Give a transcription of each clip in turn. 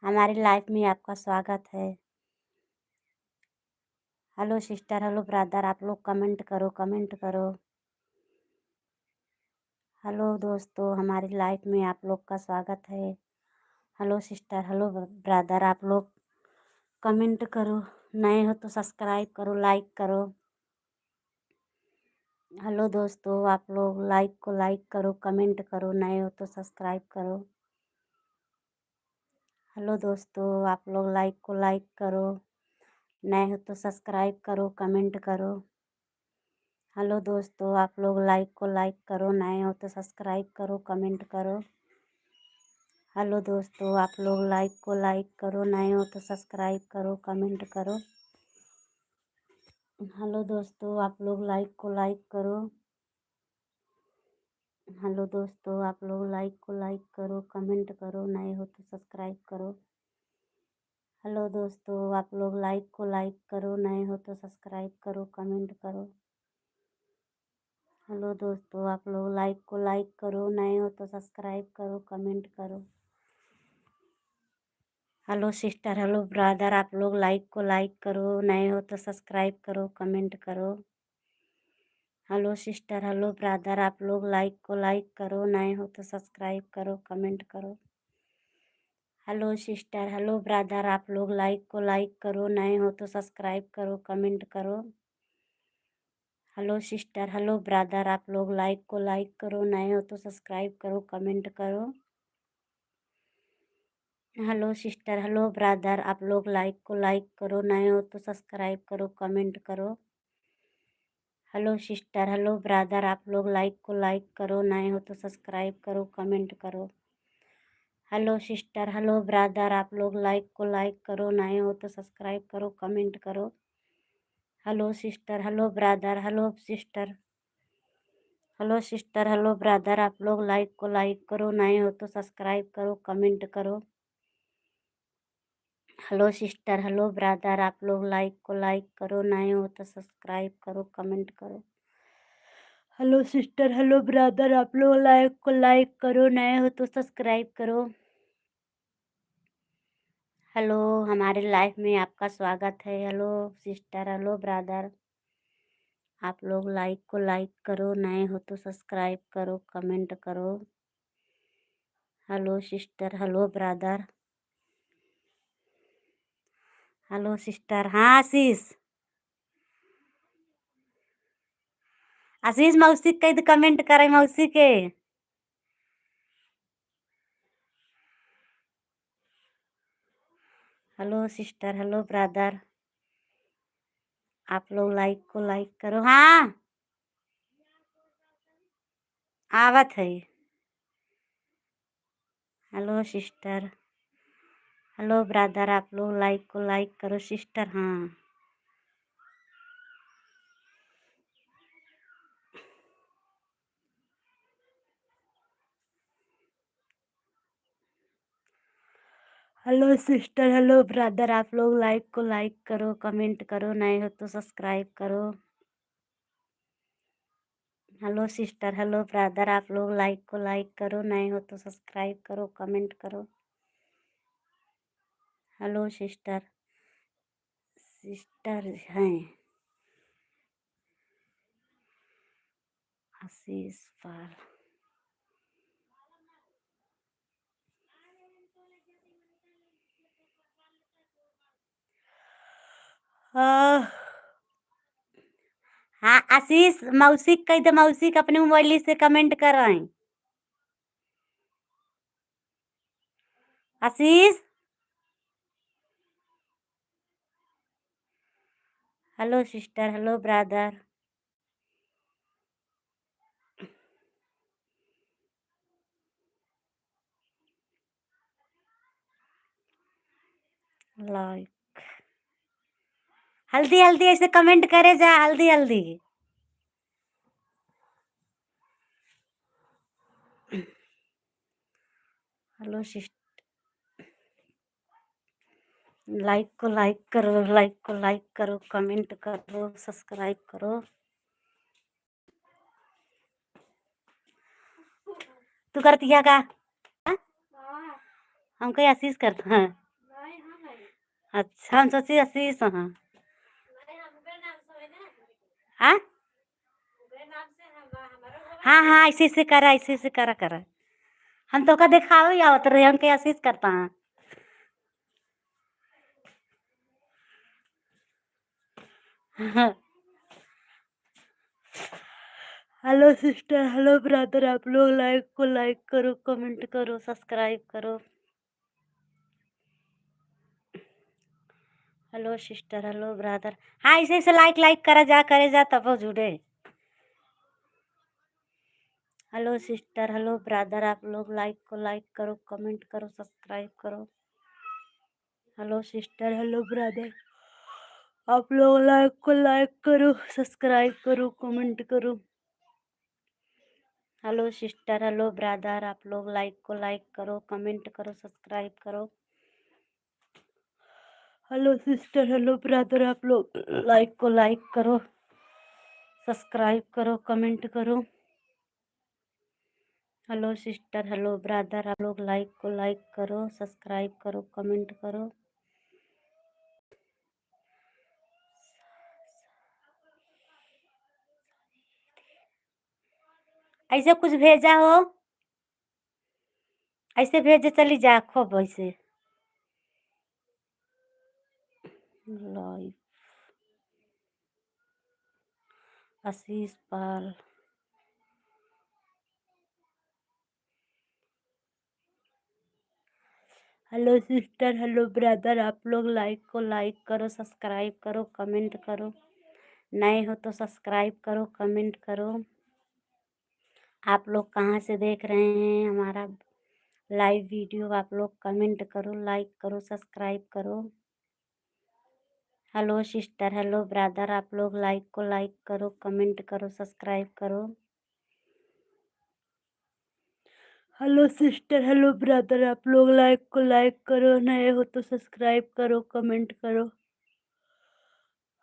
हमारी लाइफ में आपका स्वागत है। हेलो सिस्टर, हेलो ब्रदर, आप लोग कमेंट करो, कमेंट करो। हेलो दोस्तों, हमारी लाइफ में आप लोग का स्वागत है। हेलो सिस्टर, हेलो ब्रदर, आप लोग कमेंट करो। नए हो तो सब्सक्राइब करो, लाइक करो। हेलो दोस्तों, आप लोग लाइक को लाइक करो, कमेंट करो। नए हो तो सब्सक्राइब करो। हेलो दोस्तों, आप लोग लाइक को लाइक करो। नए हो तो सब्सक्राइब करो, कमेंट करो। हेलो दोस्तों, आप लोग लाइक को लाइक करो। नए हो तो सब्सक्राइब करो, कमेंट करो। हेलो दोस्तों, आप लोग लाइक को लाइक करो। नए हो तो सब्सक्राइब करो, कमेंट करो। हेलो दोस्तों, आप लोग लाइक को लाइक करो। हेलो दोस्तों, आप लोग लाइक को लाइक करो, कमेंट करो। नए हो तो सब्सक्राइब करो। हेलो दोस्तों, आप लोग लाइक को लाइक करो। नए हो तो सब्सक्राइब करो, कमेंट करो। हेलो दोस्तों, आप लोग लाइक को लाइक करो। नए हो तो सब्सक्राइब करो, कमेंट करो। हेलो सिस्टर, हेलो ब्रदर, आप लोग लाइक को लाइक करो। नए हो तो सब्सक्राइब करो, कमेंट करो। हेलो सिस्टर, हेलो ब्रदर, आप लोग लाइक को लाइक करो। नए हो तो सब्सक्राइब करो, कमेंट करो। हेलो सिस्टर, हेलो ब्रदर, आप लोग लाइक को लाइक करो। नए हो तो सब्सक्राइब करो, कमेंट करो। हेलो सिस्टर, हेलो ब्रदर, आप लोग लाइक को लाइक करो। नए हो तो सब्सक्राइब करो, कमेंट करो। हेलो सिस्टर, हेलो ब्रदर, आप लोग लाइक को लाइक करो। नए हो तो सब्सक्राइब करो, कमेंट करो। हेलो सिस्टर, हेलो ब्रदर, आप लोग लाइक को लाइक करो। नए हो तो सब्सक्राइब करो, कमेंट करो। हेलो सिस्टर, हेलो ब्रदर, आप लोग लाइक को लाइक करो। नए हो तो सब्सक्राइब करो, कमेंट करो। Hello sister, hello brother, hello sister, hello sister, hello brother, आप लोग लाइक को लाइक करो। नए हो तो सब्सक्राइब करो, कमेंट करो। हेलो सिस्टर, हेलो ब्रदर, आप लोग लाइक को लाइक करो। नए हो तो सब्सक्राइब करो, कमेंट करो। हेलो सिस्टर, हेलो ब्रदर, आप लोग लाइक को लाइक करो। नए हो तो सब्सक्राइब करो। हेलो, हमारे लाइफ में आपका स्वागत है। हेलो सिस्टर, हेलो ब्रदर, आप लोग लाइक को लाइक करो। नए हो तो सब्सक्राइब करो, कमेंट करो। Hello sister, hello brother, hello sister. हाँ आशीष, आशीष मौसी के तो कमेंट करे मौसी के। हेलो सिस्टर, हेलो ब्रदर, आप लोग लाइक को लाइक करो। हाँ आवत है। हेलो सिस्टर, हेलो ब्रदर, आप लोग लाइक को लाइक करो सिस्टर। हाँ हेलो सिस्टर, हेलो ब्रदर, आप लोग लाइक को लाइक करो, कमेंट करो। नए हो तो सब्सक्राइब करो। हेलो सिस्टर, हेलो ब्रदर, आप लोग लाइक को लाइक करो। नए हो तो सब्सक्राइब करो, कमेंट करो। हेलो सिस्टर, सिस्टर हैं आशीष पाल। हाँ हाँ आशीष मौसी कही तो मौसी के अपने मोबाइल से कमेंट कर रहे हैं। Ashish, hello sister, hello brother, like हल्दी हल्दी ऐसे कमेंट करे जा, हल्दी हल्दी। हेलो सिस्टर, लाइक को लाइक करो, लाइक को लाइक करो, कमेंट करो, सब्सक्राइब करो। तू करती है का? हाँ? हम कहीं आशीष करता है। अच्छा हम सोची आशीष हाँ हाँ हाँ हाँ ऐसे ऐसे करा ऐसे ऐसे करा करा हम तो का दिखावे आवत रहे हम के आशीष करता हाँ हेलो सिस्टर हेलो ब्रदर आप लोग लाइक को लाइक करो कमेंट करो सब्सक्राइब करो हेलो सिस्टर हेलो ब्रदर हाँ ऐसे ऐसे लाइक लाइक करा जा करे जा तब वो जुड़े हेलो सिस्टर हेलो ब्रदर आप लोग लाइक को लाइक करो कमेंट करो सब्सक्राइब करो हेलो सिस्टर हेलो ब्रदर आप लोग लाइक को लाइक करो सब्सक्राइब करो कमेंट करो हेलो सिस्टर हेलो ब्रदर आप लोग लाइक को लाइक करो कमेंट करो सब्सक्राइब करो हेलो सिस्टर हेलो ब्रदर आप लोग लाइक को लाइक करो सब्सक्राइब करो कमेंट करो हेलो सिस्टर हेलो ब्रदर आप लोग लाइक को लाइक करो सब्सक्राइब करो कमेंट करो ऐसे कुछ भेजा हो ऐसे भेजे चली जा खूब ऐसे लाइव आशीष पाल हेलो सिस्टर हेलो ब्रदर आप लोग लाइक को लाइक करो सब्सक्राइब करो कमेंट करो नए हो तो सब्सक्राइब करो कमेंट करो आप लोग कहाँ से देख रहे हैं हमारा लाइव वीडियो आप लोग कमेंट करो लाइक करो सब्सक्राइब करो हेलो सिस्टर हेलो ब्रदर आप लोग लाइक को लाइक करो कमेंट करो सब्सक्राइब करो हेलो सिस्टर हेलो ब्रदर आप लोग लाइक को लाइक करो नए हो तो सब्सक्राइब करो कमेंट करो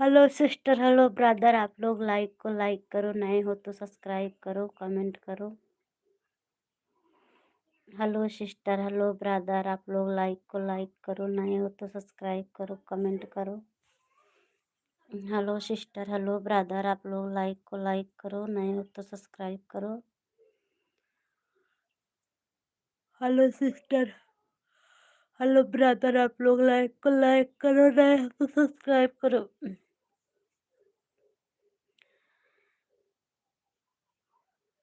हेलो सिस्टर हेलो ब्रदर आप लोग लाइक को लाइक करो नए हो तो सब्सक्राइब करो कमेंट करो हेलो सिस्टर हेलो ब्रदर आप लोग लाइक को लाइक करो नए हो तो सब्सक्राइब करो कमेंट करो हेलो सिस्टर हेलो ब्रदर आप लोग लाइक को लाइक करो नए हो तो सब्सक्राइब करो हेलो सिस्टर हेलो ब्रदर आप लोग लाइक को लाइक करो नए हो तो सब्सक्राइब करो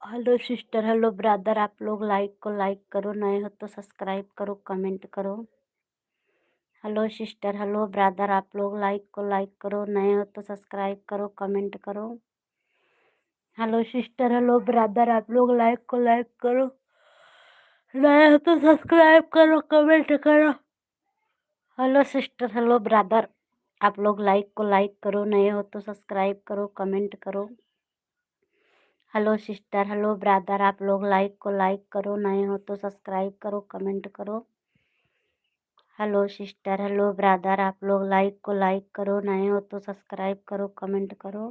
हेलो सिस्टर हेलो ब्रदर आप लोग लाइक को लाइक करो नए हो तो सब्सक्राइब करो कमेंट करो हेलो सिस्टर हेलो ब्रदर आप लोग लाइक को लाइक करो नए हो तो सब्सक्राइब करो कमेंट करो हेलो सिस्टर हेलो ब्रदर आप लोग लाइक को लाइक करो नए हो तो सब्सक्राइब करो कमेंट करो हेलो सिस्टर हेलो ब्रदर आप लोग लाइक को लाइक करो नए हो तो सब्सक्राइब करो कमेंट करो हेलो सिस्टर हेलो ब्रदर आप लोग लाइक को लाइक करो नए हो तो सब्सक्राइब करो कमेंट करो हेलो सिस्टर हेलो ब्रदर आप लोग लाइक को लाइक करो नए हो तो सब्सक्राइब करो कमेंट करो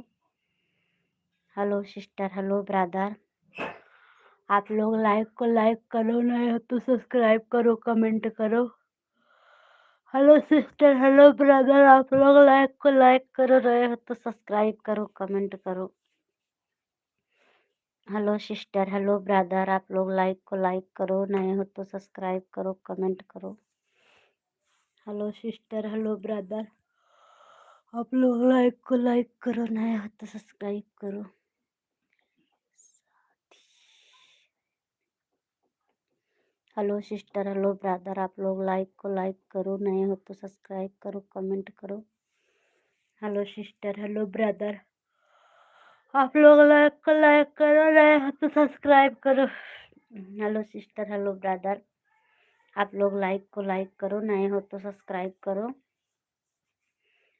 हेलो सिस्टर हेलो ब्रदर आप लोग लाइक को लाइक करो नए हो तो सब्सक्राइब करो कमेंट करो हेलो सिस्टर हेलो ब्रदर आप लोग लाइक को लाइक करो नए हो तो सब्सक्राइब करो कमेंट करो हेलो सिस्टर हेलो ब्रदर आप लोग लाइक को लाइक करो नए हो तो सब्सक्राइब करो कमेंट करो हेलो सिस्टर हेलो ब्रदर आप लोग लाइक को लाइक करो नए हो तो सब्सक्राइब करो हेलो सिस्टर हेलो ब्रदर आप लोग लाइक को लाइक करो नए हो तो सब्सक्राइब करो कमेंट करो हेलो सिस्टर हेलो ब्रदर आप लोग लाइक को लाइक करो नए हो तो सब्सक्राइब करो हेलो सिस्टर हेलो ब्रदर आप लोग लाइक को लाइक करो नए हो तो सब्सक्राइब करो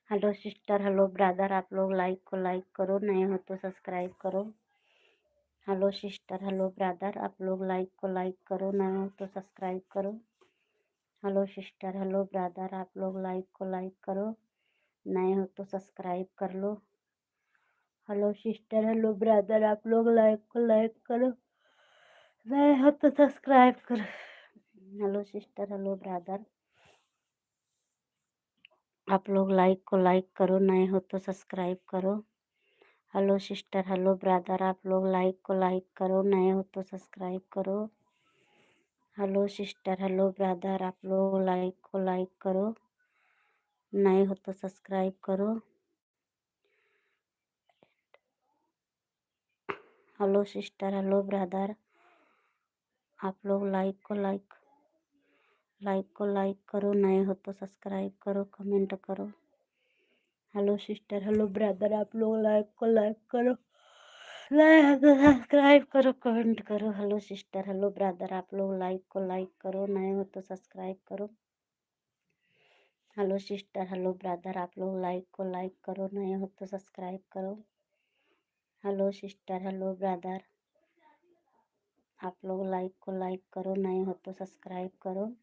हेलो सिस्टर हेलो ब्रदर आप लोग लाइक को लाइक करो नए हो तो सब्सक्राइब करो हेलो सिस्टर हेलो ब्रदर आप लोग लाइक को लाइक करो नए हो तो सब्सक्राइब करो हेलो सिस्टर हेलो ब्रदर आप लोग लाइक को लाइक करो नए हो तो सब्सक्राइब कर लो हेलो सिस्टर हेलो ब्रदर आप लोग लाइक को लाइक करो नए हो तो सब्सक्राइब करो हेलो सिस्टर हेलो ब्रदर आप लोग लाइक को लाइक करो, नए हो तो सब्सक्राइब करो। हेलो सिस्टर, हेलो ब्रदर, आप लोग लाइक को लाइक करो, नए हो तो सब्सक्राइब करो। हेलो सिस्टर, हेलो ब्रदर, आप लोग लाइक को लाइक करो, नए हो तो सब्सक्राइब करो। हेलो सिस्टर, हेलो ब्रदर, आप लोग लाइक को लाइक करो, नए हो तो सब्सक्राइब करो, कमेंट करो। हेलो सिस्टर, हेलो ब्रदर, आप लोग लाइक को लाइक करो, नए हो तो सब्सक्राइब करो, कमेंट करो। हेलो सिस्टर, हेलो ब्रदर, आप लोग लाइक को लाइक करो, नए हो तो सब्सक्राइब करो। हेलो सिस्टर, हेलो ब्रदर, आप लोग लाइक को लाइक करो, नए हो तो सब्सक्राइब करो। हेलो सिस्टर, हेलो ब्रदर, आप लोग लाइक को लाइक करो, नए हो तो सब्सक्राइब करो।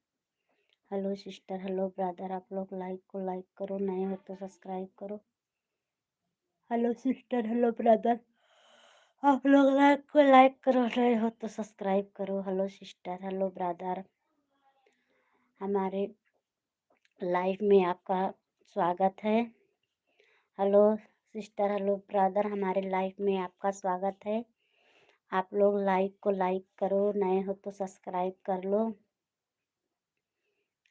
हेलो सिस्टर, हेलो ब्रदर, आप लोग लाइक को लाइक करो, नए हो तो सब्सक्राइब करो। हेलो सिस्टर, हेलो ब्रदर, आप लोग लाइक को लाइक करो, नए हो तो सब्सक्राइब करो। हेलो सिस्टर, हेलो ब्रदर, हमारे लाइफ में आपका स्वागत है। हेलो सिस्टर, हेलो ब्रदर, हमारे लाइफ में आपका स्वागत है। आप लोग लाइक को लाइक करो, नए हो तो सब्सक्राइब कर लो।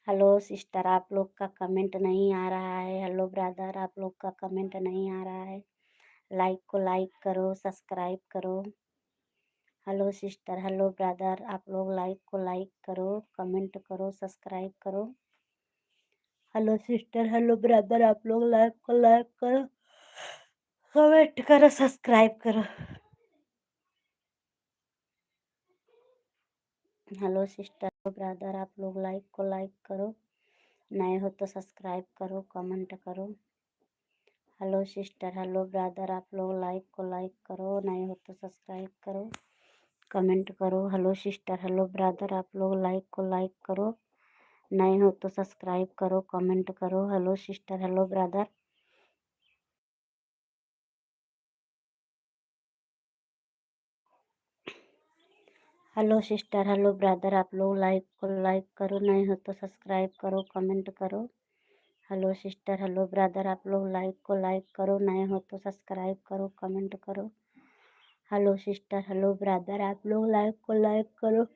हेलो सिस्टर, आप लोग का कमेंट नहीं आ रहा है। हेलो ब्रदर, आप लोग का कमेंट नहीं आ रहा है। लाइक को लाइक करो, सब्सक्राइब करो। हेलो सिस्टर, हेलो ब्रदर, आप लोग लाइक को लाइक करो, कमेंट करो, सब्सक्राइब करो। हेलो सिस्टर, हेलो ब्रदर, आप लोग लाइक को लाइक करो, कमेंट करो, सब्सक्राइब करो। हेलो सिस्टर, ब्रदर, आप लोग लाइक को लाइक करो, नए हो तो सब्सक्राइब करो, कमेंट करो। हेलो सिस्टर, हेलो ब्रदर, आप लोग लाइक को लाइक करो, नए हो तो सब्सक्राइब करो, कमेंट करो। हेलो सिस्टर, हेलो ब्रदर, आप लोग लाइक को लाइक करो, नए हो तो सब्सक्राइब करो, कमेंट करो। Hello sister, hello brother, hello sister, hello brother, आप लोग लाइक को लाइक करो, नए हो तो सब्सक्राइब करो, कमेंट करो। हेलो सिस्टर, हेलो ब्रदर, आप लोग लाइक को लाइक करो, नए हो तो सब्सक्राइब करो, कमेंट करो। हेलो सिस्टर, हेलो ब्रदर, आप लोग लाइक को लाइक करो,